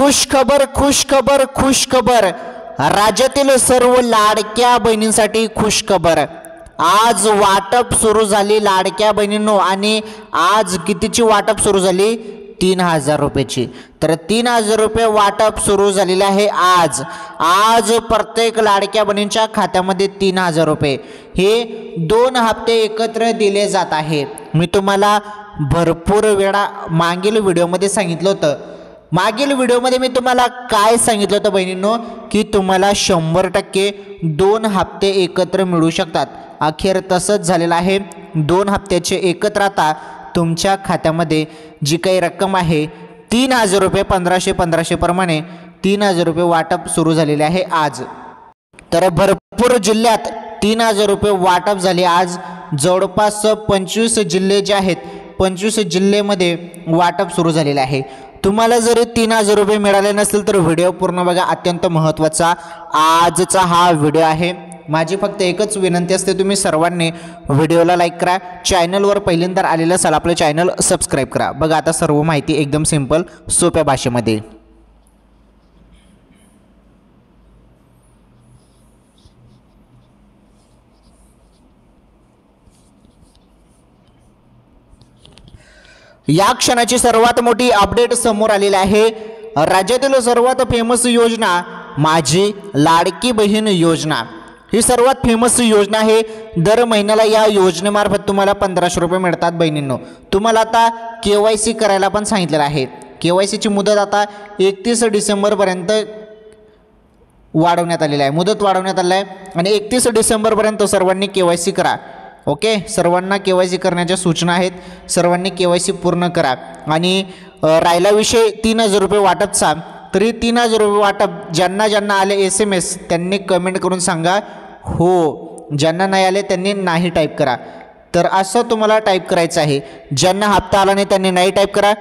खुश खबर खुश खबर खुश खबर, राज्यातील सर्व लाडक्या बहिणींसाठी खुश खबर। आज वाटप सुरू झाली लाडक्या बहिणींनो, आणि आज कितीची वाटप सुरू झाली? 3000 रुपयाची। तर 3000 रुपये वाटप सुरू झालेले आहे आज। आज प्रत्येक लाडक्या बहिणींच्या खात्यामध्ये 3000 रुपये हे 2 हप्ते एकत्र दिले जात आहे। मी तुम्हाला भरपूर वेळा मागील व्हिडिओमध्ये सांगितलं होतं। मागील व्हिडिओमध्ये मी तुम्हाला काय सांगितलं होतं बहिणींनो, की तुम्हाला 100% 2 हप्ते एकत्र मिळू शकतात। अखेर तसंच झालेलं आहे। 2 हप्त्याचे एकत्र आता तुमच्या खात्यामध्ये जी काही रक्कम आहे 3000 रुपये 1500 प्रमाणे 3000 रुपये वाटप सुरू झालेले आहे आज। तर भरपूर जिल्ह्यात 3000 रुपये वाटप झाले आज। जवळपास 25 जिल्हे जे आहेत 25 जिल्ह्यामध्ये वाटप सुरू झालेले आहे। तुम्हाला जरी 3000 रुपये मिळाले नसेल तर व्हिडिओ पूर्ण बघा, अत्यंत महत्त्वाचा आजचा हा व्हिडिओ आहे। माझी फक्त एकच विनंती असते, तुम्ही सर्वांनी व्हिडिओला लाईक करा, चॅनलवर पहिल्यांदा आलेलं असाल आपलं चॅनल सबस्क्राईब करा। बघा आता सर्व माहिती एकदम सिंपल सोप्या भाषेमध्ये। या क्षणाची सर्वात मोठी अपडेट समोर आलेली आहे। राज्यातील सर्वात फेमस योजना माझी लाडकी बहीण योजना ही सर्वात फेमस योजना आहे। दर महिन्याला या योजनेमार्फत तुम्हाला 1500 रुपये मिळतात बहिणींनो। तुम्हाला आता KYC करायला पण सांगितलेलं आहे। KYC ची मुदत आता 31 डिसेंबरपर्यंत वाढवण्यात आलेली आहे, मुदत वाढवण्यात आली आहे आणि 31 डिसेंबरपर्यंत सर्वांनी KYC करा। ओके, सर्वांना KYC करण्याच्या सूचना आहेत, सर्वांनी KYC पूर्ण करा। आणि राहिला विषय 3000 रुपये वाटपचा, तरी 3000 रुपये वाटप ज्यांना ज्यांना आले SMS त्यांनी कमेंट करून सांगा हो, ज्यांना नाही आले त्यांनी नाही टाईप करा। तर असं तुम्हाला टाईप करायचं आहे। ज्यांना हप्ता आला नाही त्यांनी नाही टाईप करा,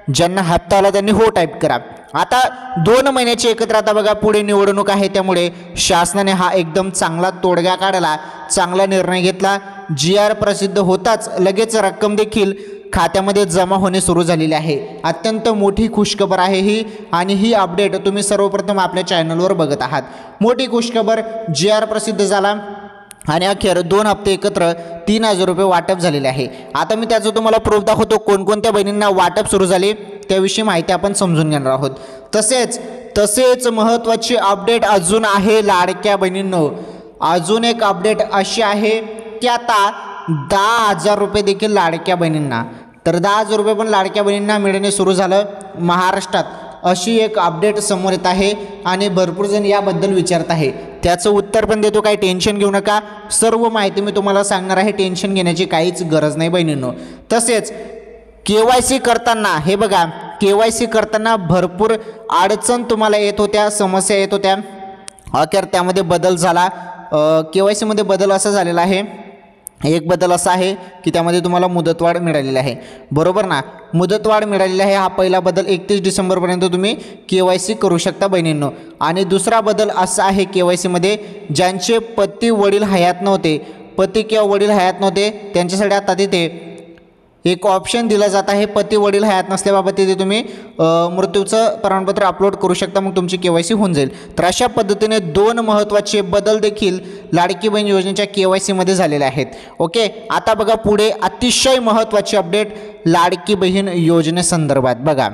ज्यांना हप्ता आला त्यांनी हो टाईप करा। आता 2 महिन्याची एकत्र आता बघा पुढे निवडणूक आहे, त्यामुळे शासनाने हा एकदम चांगला तोडगा काढला, चांगला निर्णय घेतला। GR प्रसिद्ध होताच लगेच रक्कम देखील खात्यामध्ये जमा होणे सुरू झालेली आहे। अत्यंत मोठी खुशखबर आहे ही, आणि ही अपडेट तुम्ही सर्वप्रथम आपल्या चॅनलवर बघत आहात। मोठी खुशखबर, GR प्रसिद्ध झाला आणि अखेर 2 हप्ते एकत्र 3000 रुपये वाटप झालेले आहे। आता मी त्याचं तुम्हाला प्रूफ दाखवतो, कोणकोणत्या बहिणींना वाटप सुरू झाले त्याविषयी माहिती आपण समजून घेणार आहोत। तसेच महत्त्वाची अपडेट अजून आहे लाडक्या बहिणींनो। अजून एक अपडेट अशी आहे की आता 10000 रुपये देखील लाडक्या बहिणींना, तर 10000 रुपये पण लाडक्या बहिणींना मिळणे सुरू झालं महाराष्ट्रात, अशी एक अपडेट समोर येत आहे आणि भरपूर जण याबद्दल विचारत आहे। त्याचं उत्तर पण देतो, काही टेन्शन घेऊ नका, सर्व माहिती मी तुम्हाला सांगणार आहे, टेन्शन घेण्याची काहीच गरज नाही बहिणींनो। तसेच KYC करताना हे बघा, KYC करताना भरपूर अडचण तुम्हाला येत होत्या, समस्या येत होत्या, अखेर त्यामध्ये बदल झाला। KYC मध्ये बदल असा झालेला आहे, एक बदल असा आहे की त्यामध्ये तुम्हाला मुदतवाढ मिळालेली आहे, बरोबर ना, मुदतवाढ मिळालेली आहे। हा पहिला बदल, 31 डिसेंबरपर्यंत तुम्ही KYC करू शकता बहिणींनो। आणि दुसरा बदल असा आहे KYC मध्ये, ज्यांचे पती वडील हयात नव्हते, पती किंवा वडील हयात नव्हते त्यांच्यासाठी आता तिथे एक ऑप्शन दिला जात आहे, पती वडील हयात नसल्याबाबत तिथे तुम्ही मृत्यूचं प्रमाणपत्र अपलोड करू शकता, मग तुमची KYC होऊन जाईल। तर अशा पद्धतीने 2 महत्त्वाचे बदल देखील लाडकी बहीण योजनेच्या KYC मध्ये झालेले आहेत। ओके, आता बघा पुढे अतिशय महत्त्वाची अपडेट लाडकी बहीण योजनेसंदर्भात बघा।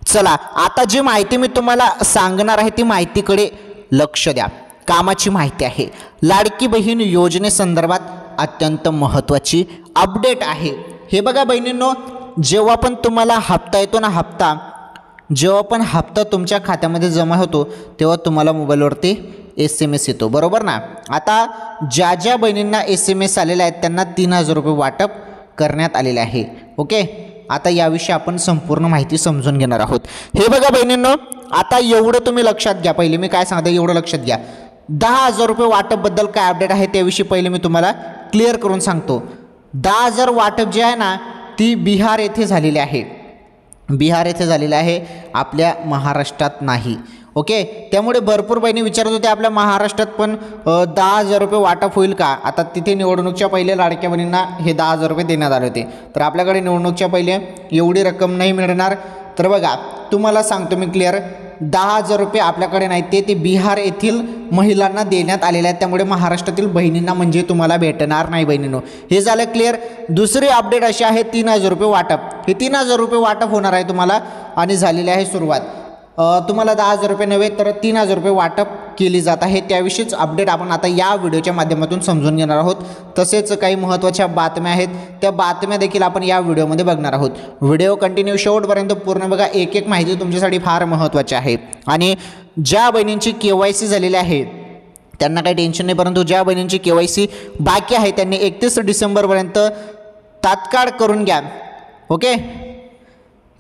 चला, आता जी माहिती मी तुम्हाला सांगणार आहे ती माहितीकडे लक्ष द्या। कामाची माहिती आहे, लाडकी बहीण योजनेसंदर्भात अत्यंत महत्त्वाची अपडेट आहे। हे बघा बहिणींनो, जेव्हा पण तुम्हाला हप्ता येतो ना, जेव्हा पण हप्ता तुमच्या खात्यामध्ये जमा होतो तेव्हा तुम्हाला मोबाईलवरती SMS येतो, बरोबर ना। आता ज्या ज्या बहिणींना SMS आलेले आहेत त्यांना 3000 रुपये वाटप करण्यात आलेले आहे। ओके, आता याविषयी आपण संपूर्ण माहिती समजून घेणार आहोत। हे बघा बहिणींनो, आता एवढं तुम्ही लक्षात घ्या, पहिले मी काय सांगते एवढं लक्षात घ्या। 10000 रुपये वाटपबद्दल काय अपडेट आहे त्याविषयी पहिले मी तुम्हाला क्लिअर करून सांगतो। 10000 वाटप जे आहे ना ती बिहार येथे झालेली आहे, बिहार येथे झालेली आहे, आपल्या महाराष्ट्रात नाही। ओके, त्यामुळे भरपूर बहिणी विचारत होते आपल्या महाराष्ट्रात पण 10,000 रुपये वाटप होईल का. आता तिथे निवडणूकच्या पहिले लाडक्या बहिणींना हे 10,000 रुपये देण्यात आले होते, तर आपल्याकडे निवडणूकच्या पहिले एवढी रक्कम नाही मिळणार. तर बघा तुम्हाला सांगतो मी क्लिअर, 10,000 रुपये आपल्याकडे नाही, ते बिहार येथील महिलांना देण्यात आलेले आहेत, त्यामुळे महाराष्ट्रातील बहिणींना म्हणजे तुम्हाला भेटणार नाही बहिणींनो. हे झालं क्लिअर. दुसरी अपडेट अशी आहे 3,000 रुपये वाटप. हे 3,000 रुपये वाटप होणार आहे तुम्हाला आणि झालेली आहे सुरुवात. तुम्हाला 10,000 रुपये नव्हे तर 3,000 रुपये वाटप केली जात आहे. त्याविषयीच अपडेट आपण आता या व्हिडिओच्या माध्यमातून समजून घेणार आहोत. तसेच काही महत्त्वाच्या बातम्या आहेत, त्या बातम्या देखील आपण या व्हिडिओमध्ये बघणार आहोत. व्हिडिओ कंटिन्यू शेवटपर्यंत पूर्ण बघा, एक एक माहिती तुमच्यासाठी फार महत्त्वाची आहे. आणि ज्या बहिणींची KYC झालेली आहे त्यांना काही टेन्शन नाही, परंतु ज्या बहिणींची KYC बाकी आहे त्यांनी 31 डिसेंबरपर्यंत तात्काळ करून घ्या. ओके,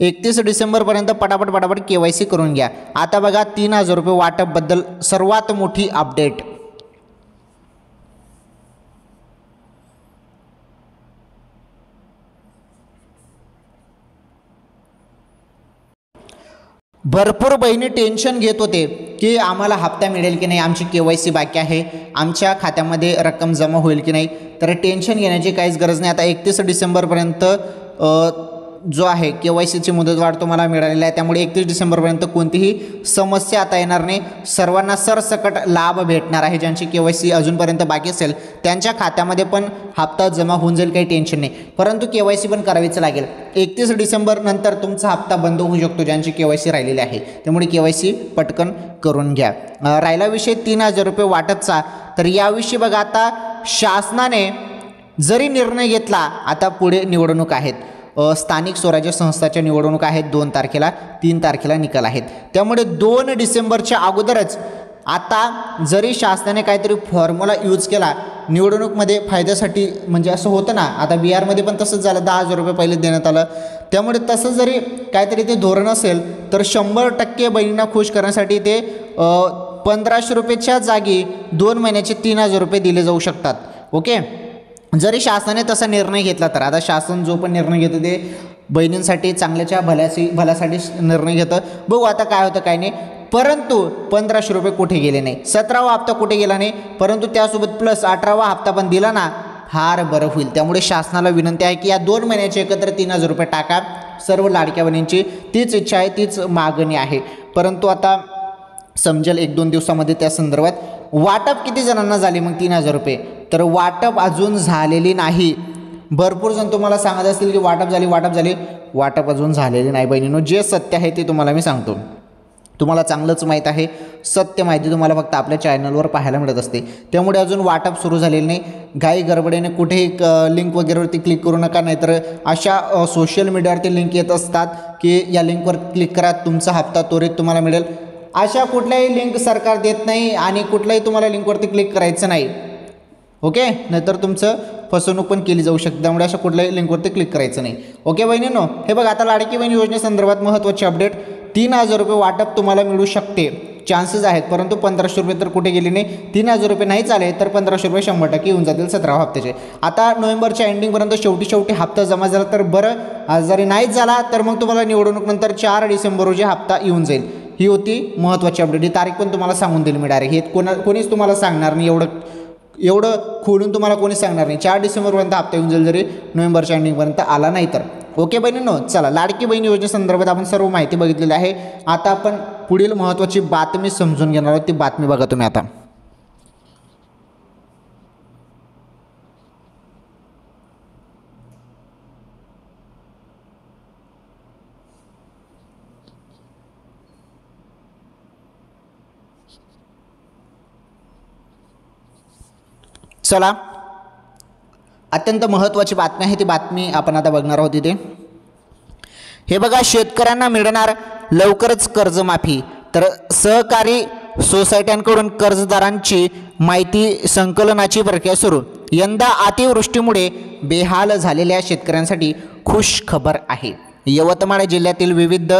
31 डिसेंबरपर्यंत पटापट KYC करून घ्या. आता बघा 3,000 रुपये वाटपबद्दल सर्वात मोठी अपडेट. भरपूर बहिणी टेन्शन घेत होते की आम्हाला हप्ता मिळेल की नाही, आमची KYC बाकी आहे, आमच्या खात्यामध्ये रक्कम जमा होईल की नाही. तर टेन्शन घेण्याची काहीच गरज नाही. आता 31 डिसेंबरपर्यंत जो आहे KYCची मुदतवाढ तुम्हाला मिळालेली आहे, त्यामुळे 31 डिसेंबरपर्यंत कोणतीही समस्या आता येणार नाही. सर्वांना सरसकट लाभ भेटणार आहे. ज्यांची KYC अजूनपर्यंत बाकी असेल त्यांच्या खात्यामध्ये पण हप्ता जमा होऊन जाईल, काही टेन्शन नाही. परंतु KYC पण करावीच लागेल. 31 डिसेंबर नंतर तुमचा हप्ता बंद होऊ शकतो ज्यांची KYC राहिलेली आहे, त्यामुळे KYC पटकन करून घ्या. राहिला विषय 3,000 रुपये वाटपचा, तर याविषयी बघा आता शासनाने जरी निर्णय घेतला, आता पुढे निवडणूक आहेत, स्थानिक स्वराज्य संस्थाच्या निवडणूक आहेत 2 तारखेला, 3 तारखेला निकाल आहेत, त्यामुळे 2 डिसेंबरच्या अगोदरच आता जरी शासनाने काहीतरी फॉर्म्युला यूज केला निवडणूकमध्ये फायद्यासाठी, म्हणजे असं होतं ना, आता बिहारमध्ये पण तसंच झालं, 10,000 रुपये पहिले देण्यात आलं, त्यामुळे तसं जरी काहीतरी ते धोरण असेल तर 100% बहिणींना खुश करण्यासाठी ते 1,500 रुपयेच्या जागी 2 महिन्याचे 3,000 रुपये दिले जाऊ शकतात. ओके, जरी शासनाने तसा निर्णय घेतला तर. आता शासन जो पण निर्णय घेतं ते बहिणींसाठी चांगल्याच्या भल्यासाठी निर्णय घेतं. बघू आता काय होतं काय नाही. परंतु 1,500 रुपये कुठे गेले नाही, 17वा हप्ता कुठे गेला नाही, परंतु त्यासोबत प्लस 18वा हप्ता पण दिला ना, फार बरं होईल. त्यामुळे शासनाला विनंती आहे की या 2 महिन्याचे एकत्र 3,000 रुपये टाका. सर्व लाडक्या बहिणींची तीच इच्छा आहे, तीच मागणी आहे. परंतु आता समजेल 1-2 दिवसामध्ये त्या संदर्भात. वाटप किती जणांना झाली मग 3,000 रुपये, तर वाटप अजून झालेली नाही. भरपूर जण तुम्हाला सांगत असतील की वाटप अजून झालेली नाही बहिणींनो. जे सत्य आहे ते तुम्हाला मी सांगतो, तुम्हाला चांगलंच माहीत आहे. सत्य माहिती तुम्हाला फक्त आपल्या चॅनलवर पाहायला मिळत असते, त्यामुळे अजून वाटप सुरू झालेलं नाही. घाई गडबडीने कुठेही लिंक वगैरेवरती क्लिक करू नका, नाहीतर अशा सोशल मीडियावरती लिंक येत असतात की या लिंकवर क्लिक करा, तुमचा हप्ता त्वरित तुम्हाला मिळेल. अशा कुठल्याही लिंक सरकार देत नाही आणि कुठल्याही तुम्हाला लिंकवरती क्लिक करायचं नाही. ओके, नाहीतर तुमचं फसवणूक पण केली जाऊ शकते, त्यामुळे अशा कुठल्याही लिंकवरती क्लिक करायचं नाही. ओके बहिणींनो, हे बघा आता लाडकी बहीण योजनेसंदर्भात महत्त्वाची अपडेट. 3,000 रुपये वाटप तुम्हाला मिळू शकते, चान्सेस आहेत, परंतु 1,500 रुपये तर कुठे गेले नाही. 3,000 रुपये नाही चाले तर 1,500 रुपये 100% येऊन जातील 17व्या हप्त्याचे. आता नोव्हेंबरच्या एंडिंगपर्यंत शेवटी हप्ता जमा झाला तर बरं, जरी नाहीच झाला तर मग तुम्हाला निवडणूकनंतर 4 डिसेंबर रोजी हप्ता येऊन जाईल. ही होती महत्त्वाची अपडेट. ही तारीख पण तुम्हाला सांगून दिली मी डायरेक्ट. हे कोणीच तुम्हाला सांगणार नाही, एवढं खोलून तुम्हाला कोणीच सांगणार नाही. 4 डिसेंबरपर्यंत हप्ता येऊन जाईल जरी नोव्हेंबरच्या एंडिंगपर्यंत आला नाही तर. ओके बहिणींनो, चला लाडकी बहीण योजनेसंदर्भात आपण सर्व माहिती बघितलेली आहे. आता आपण पुढील महत्त्वाची बातमी समजून घेणार आहोत. ती बातमी बघा तुम्ही आता. चला, अत्यंत महत्त्वाची बातमी आहे, ती बातमी आपण आता बघणार आहोत इथे. हे बघा, शेतकऱ्यांना मिळणार लवकरच कर्जमाफी. तर सहकारी सोसायट्यांकडून कर्जदारांची माहिती संकलनाची प्रक्रिया सुरू. यंदा अतिवृष्टीमुळे बेहाल झालेल्या शेतकऱ्यांसाठी खुश खबर आहे. यवतमाळ जिल्ह्यातील विविध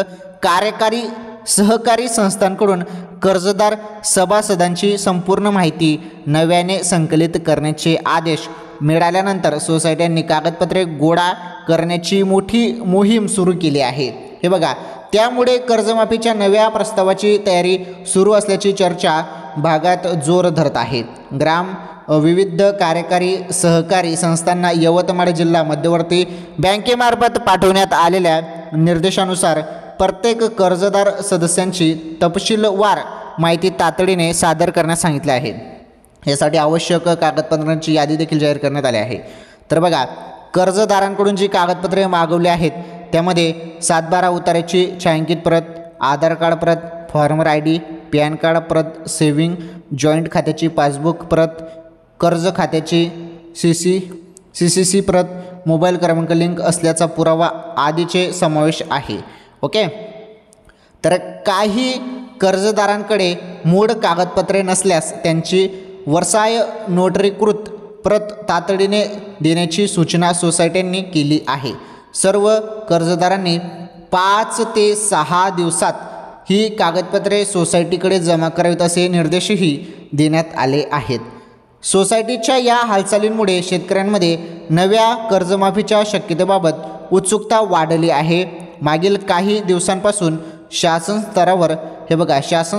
कार्यकारी सहकारी संस्थांकडून कर्जदार सभासदांची संपूर्ण माहिती नव्याने संकलित करण्याचे आदेश मिळाल्यानंतर सोसायट्यांनी कागदपत्रे गोळा करण्याची मोठी मोहीम सुरू केली आहे. हे बघा, त्यामुळे कर्जमाफीच्या नव्या प्रस्तावाची तयारी सुरू असल्याची चर्चा भागात जोर धरत आहे. विविध कार्यकारी सहकारी संस्थांना यवतमाळ जिल्हा मध्यवर्ती बँकेमार्फत पाठवण्यात आलेल्या निर्देशानुसार प्रत्येक कर्जदार सदस्यांची तपशीलवार माहिती तातडीने सादर करण्यास सांगितले आहे. यासाठी आवश्यक कागदपत्रांची यादी देखील जाहीर करण्यात आली आहे. तर बघा, कर्जदारांकडून जी कागदपत्रे मागवली आहेत त्यामध्ये 7/12 उताऱ्याची छायांकित प्रत, आधार कार्ड प्रत, फॉर्मर ID, पॅन कार्ड प्रत, सेव्हिंग जॉईंट खात्याची पासबुक प्रत, कर्ज खात्याची CCC प्रत, मोबाईल क्रमांक लिंक असल्याचा पुरावा आदीचे समावेश आहे. ओके. तर काही कर्जदारांकडे मूळ कागदपत्रे नसल्यास त्यांची वर्साय नोटरीकृत प्रत तातडीने देण्याची सूचना सोसायट्यांनी केली आहे. सर्व कर्जदारांनी 5 ते 6 दिवसात ही कागदपत्रे सोसायटीकडे जमा करावीत असे निर्देशही देण्यात आले आहेत. सोसायटीच्या या हालचालींमुळे शेतकऱ्यांमध्ये नव्या कर्जमाफीच्या शक्यतेबाबत उत्सुकता वाढली आहे. मागील काही दिवसांपासून शासन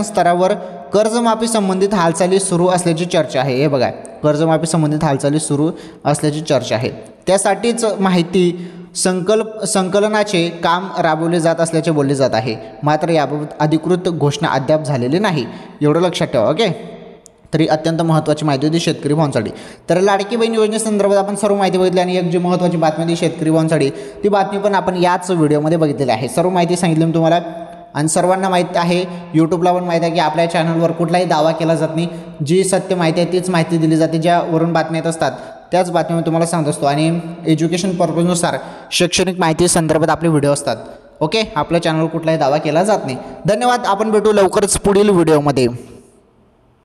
स्तरावर कर्जमाफी संबंधित हालचाली सुरू असल्याची चर्चा आहे. हे बघा, कर्जमाफी संबंधित हालचाली सुरू असल्याची चर्चा आहे. त्यासाठीच माहिती संकलनाचे काम राबवले जात असल्याचे बोलले जात आहे. मात्र याबाबत अधिकृत घोषणा अद्याप झालेली नाही, एवढं लक्षात ठेवा. ओके. तरी अत्यंत महत्त्वाची माहिती होती शेतकरी भावांसाठी. तर लाडकी बहीण योजनेसंदर्भात आपण सर्व माहिती बघितली आणि एक जी महत्त्वाची बातमी होती शेतकरी भावांसाठी, ती बातमी पण आपण याच व्हिडिओमध्ये बघितलेली आहे. सर्व माहिती सांगितली मी तुम्हाला आणि सर्वांना माहीत आहे, यूट्यूबला पण माहीत आहे की आपल्या चॅनलवर कुठलाही दावा केला जात नाही. जी सत्य माहिती आहे तीच माहिती दिली जाते. ज्यावरून बातम्या येत असतात त्याच बातम्या मी तुम्हाला सांगत असतो आणि एज्युकेशन पर्पजनुसार शैक्षणिक माहिती संदर्भात आपले व्हिडिओ असतात. ओके. आपल्या चॅनलवर कुठलाही दावा केला जात नाही. धन्यवाद. आपण भेटू लवकरच पुढील व्हिडिओमध्ये.